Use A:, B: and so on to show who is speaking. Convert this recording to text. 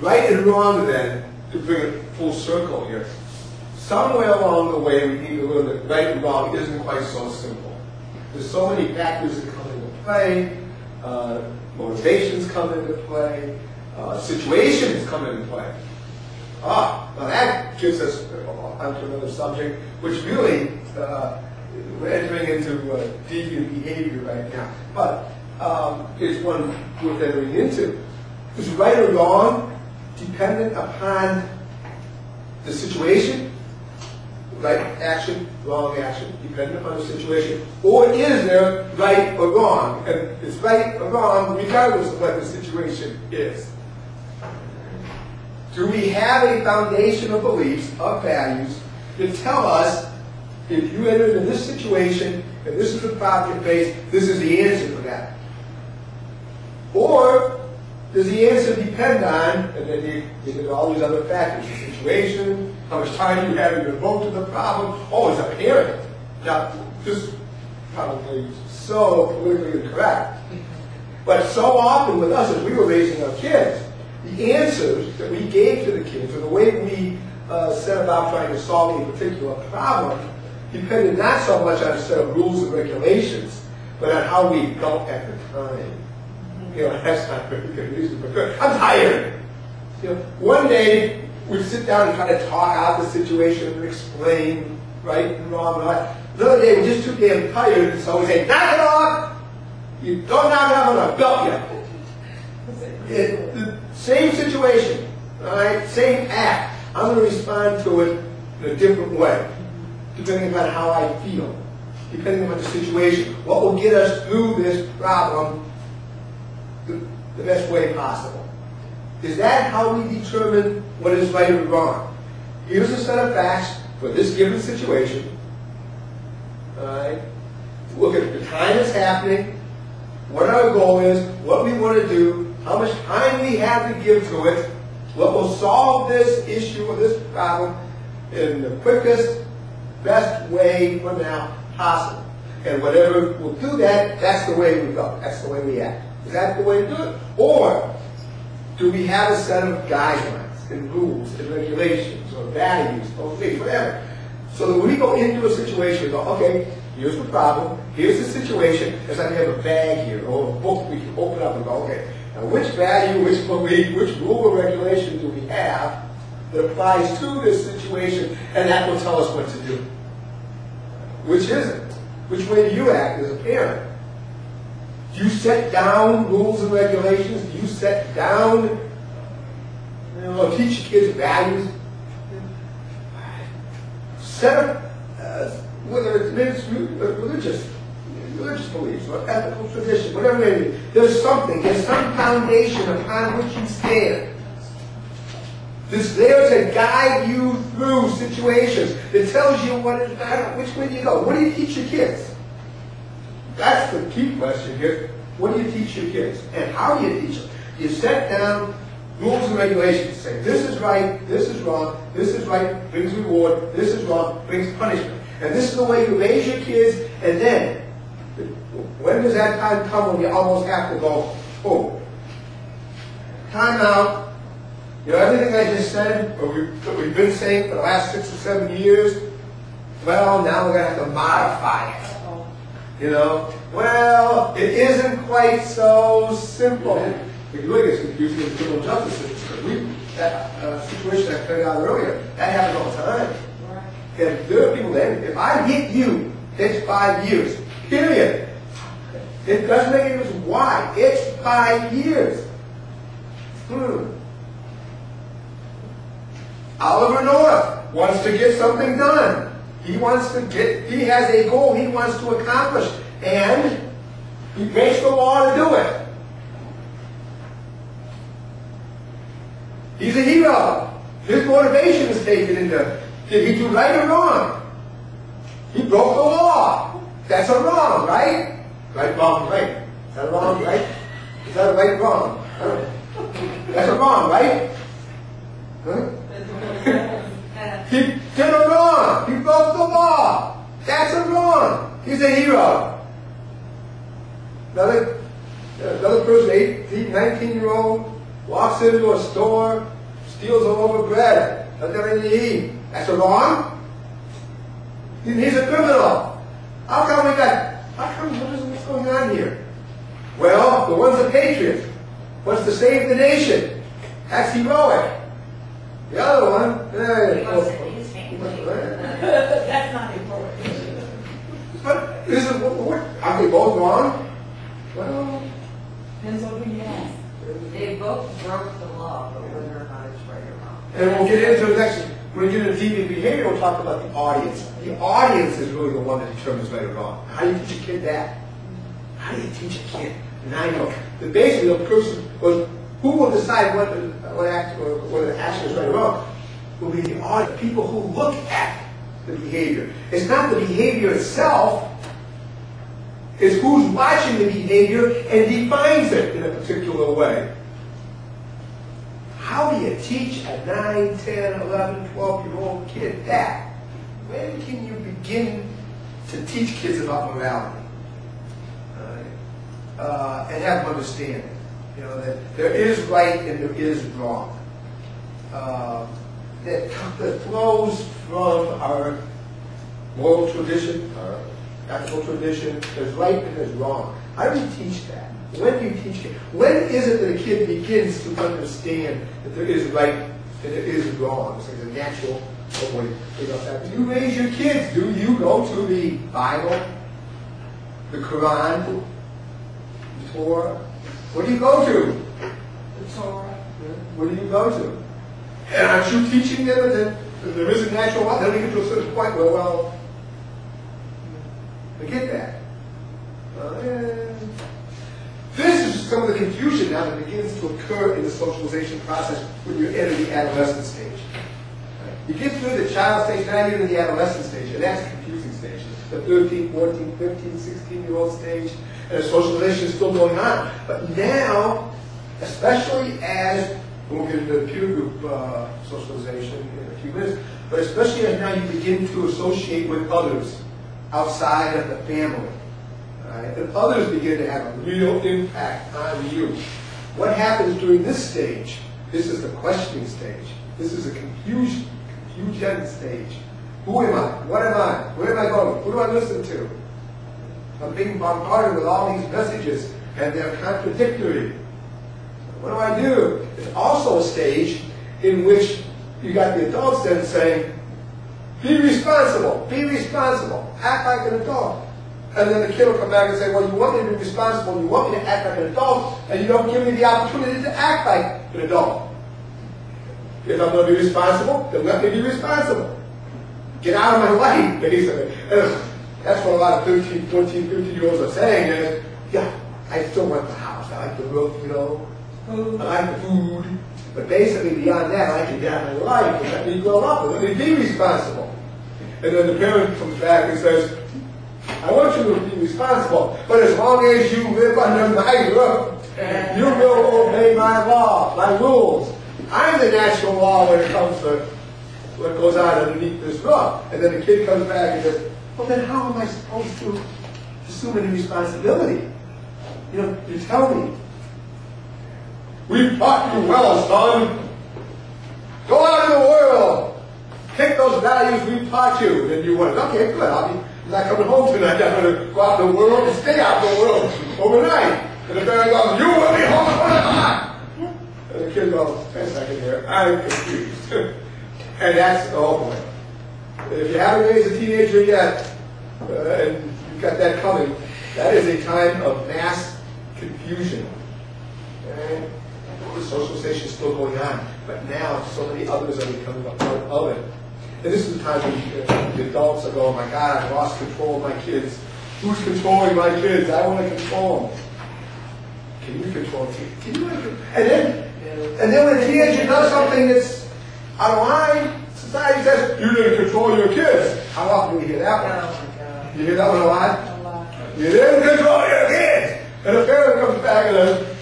A: right and wrong then, to bring it full circle here, somewhere along the way we need to learn that right and wrong isn't quite so simple. There's so many factors that come into play, motivations come into play, situations come into play. Now that gives us onto another subject, which really, we're entering into deviant behavior right now. But it's one worth entering into. Is right or wrong dependent upon the situation? Right action, wrong action, dependent upon the situation? Or is there right or wrong? And it's right or wrong regardless of what the situation is. Do we have a foundation of beliefs, of values, that tell us if you enter into this situation, and this is the problem you face, this is the answer for that? Or does the answer depend on, and then you get all these other factors, the situation, how much time you have to devote to the problem? Oh, it's a parent. Now, this is probably so politically incorrect. But so often with us, as we were raising our kids, the answers that we gave to the kids, or the way we set about trying to solve a particular problem, depended not so much on a set of rules and regulations, but on how we felt at the time. You know, that's not very good reason, but good. I'm tired. You know, one day we'd sit down and try to talk out the situation and explain right and wrong and all that. Another day we're just too damn tired, and so we say, knock it off! You don't knock it off, I'm gonna belt you. The same situation, all right, same act. I'm going to respond to it in a different way, depending upon how I feel, depending upon the situation. What will get us through this problem the best way possible? Is that how we determine what is right or wrong? Here's a set of facts for this given situation. All right. Look at the time it's happening, what our goal is, what we want to do, how much time we have to give to it, what will solve this issue or this problem in the quickest, best way for now possible. And whatever will do that, that's the way we go. That's the way we act. Is that the way to do it? Or do we have a set of guidelines and rules and regulations or values or things, whatever? So that when we go into a situation, we go, okay, here's the problem, here's the situation, it's like we have a bag here or a book we can open up and go, okay, now which value, which belief, which rule or regulation do we have that applies to this situation, and that will tell us what to do? Which is it? Which way do you act as a parent? Do you set down rules and regulations? Do you set down, teach your kids values? Set up, whether it's religious beliefs or ethical tradition, whatever it may be, there's some foundation upon which you stand. It's there to guide you through situations. It tells you what is better, which way do you go. What do you teach your kids? That's the key question here. What do you teach your kids? And how do you teach them? You set down rules and regulations. Say, this is right, this is wrong, this is right, brings reward, this is wrong, brings punishment. And this is the way you raise your kids, and then, when does that time come when you almost have to go, oh, time out. You know, everything I just said, or we've been saying for the last 6 or 7 years, well, now we're going to have to modify it. You know, well, it isn't quite so simple. It really gets confusing with criminal justice system. That situation I pointed out earlier, that happens all the time. And there are people that, if I hit you, it's 5 years. Period. It doesn't make any difference why. It's 5 years. Oliver North wants to get something done. He has a goal he wants to accomplish, and he breaks the law to do it. He's a hero. His motivation is taken into, did he do right or wrong? He broke the law. That's a wrong, right? Right, wrong, right. Is that a wrong, right? Is that a right, wrong? That's a wrong, right? Huh? He did a wrong. He broke the law. That's a wrong. He's a hero. Another person, 18, 19-year-old, walks into a store, steals a loaf of bread, doesn't have anything to eat. That's wrong? He's a criminal. How come what's going on here? Well, the one's a patriot. Wants to save the nation. That's heroic. The other one,
B: that's not important.
A: But are they both wrong? Well,
B: Depends on who you ask. They both broke the law, but whether or not it's right or wrong.
A: and we'll get into the next, when we get into deviant behavior, we'll talk about the audience. The audience is really the one that determines right or wrong. How do you teach a kid that? How do you teach a kid? And I know that basically the person was who will decide what action is right or wrong will be the audience, the people who look at the behavior. It's not the behavior itself, it's who's watching the behavior and defines it in a particular way. How do you teach a 9, 10, 11, 12-year-old kid that? When can you begin to teach kids about morality? And have them understand it. You know, that there is right and there is wrong. That flows from our moral tradition, our ethical tradition. There's right and there's wrong. How do you teach that? When do you teach it? When is it that a kid begins to understand that there is right and there is wrong? It's like a natural way to figure out that. You raise your kids. Do you go to the Bible, the Quran, the Torah? What do you go to?
B: The Torah.
A: What do you go to? And aren't you teaching them that there is a natural law? Then we get to a certain point where, well, I get that. This is some of the confusion now that begins to occur in the socialization process when you enter the adolescent stage. You get through the child stage, now you're in the adolescent stage, and that's the confusing stage. The 13, 14, 15, 16-year-old stage, and the socialization is still going on. But now, especially as, we'll get into the peer group socialization in a few minutes, but especially as now you begin to associate with others outside of the family. Right? And others begin to have a real impact on you. What happens during this stage? This is the questioning stage. This is a confusion stage. Who am I? What am I? Where am I going? Who do I listen to? I'm being bombarded with all these messages, and they're contradictory. What do I do? It's also a stage in which you got the adults then saying, be responsible, act like an adult. And then the kid will come back and say, well, you want me to be responsible, you want me to act like an adult, and you don't give me the opportunity to act like an adult. If I'm going to be responsible, then let me be responsible. Get out of my life, basically. And that's what a lot of 13, 14, 15-year-olds are saying is, yeah, I still want the house, I like the roof, you know, I like the food, but basically beyond that, I like to get out of my life and let me grow up and let me be responsible. And then the parent comes back and says, I want you to be responsible, but as long as you live under my roof, you will obey my law, my rules. I'm the natural law when it comes to what goes on underneath this roof. And then the kid comes back and says, well, then how am I supposed to assume any responsibility? You know, you tell me. We've taught you well, son. Go out in the world. Take those values we've taught you. And you went, okay, good. I'm not coming home tonight. I'm going to go out in the world and stay out in the world overnight. And the parent goes, you will be home at 1 o'clock. And the kid goes, wait a second here, I'm confused. And that's the whole point. If you haven't raised a teenager yet, and you've got that coming, that is a time of mass confusion. And the socialization is still going on, but now so many others are becoming a part of it. And this is the time when the adults are going, oh my God, I've lost control of my kids. Who's controlling my kids? I want to control them. Can you control them? Can you? And then when a teenager does something that's out of line, society says, you didn't control your kids. How often do we hear that one?
B: Oh my God.
A: You hear that one a lot?
B: A lot.
A: You didn't control your kids. And the parent comes back and says,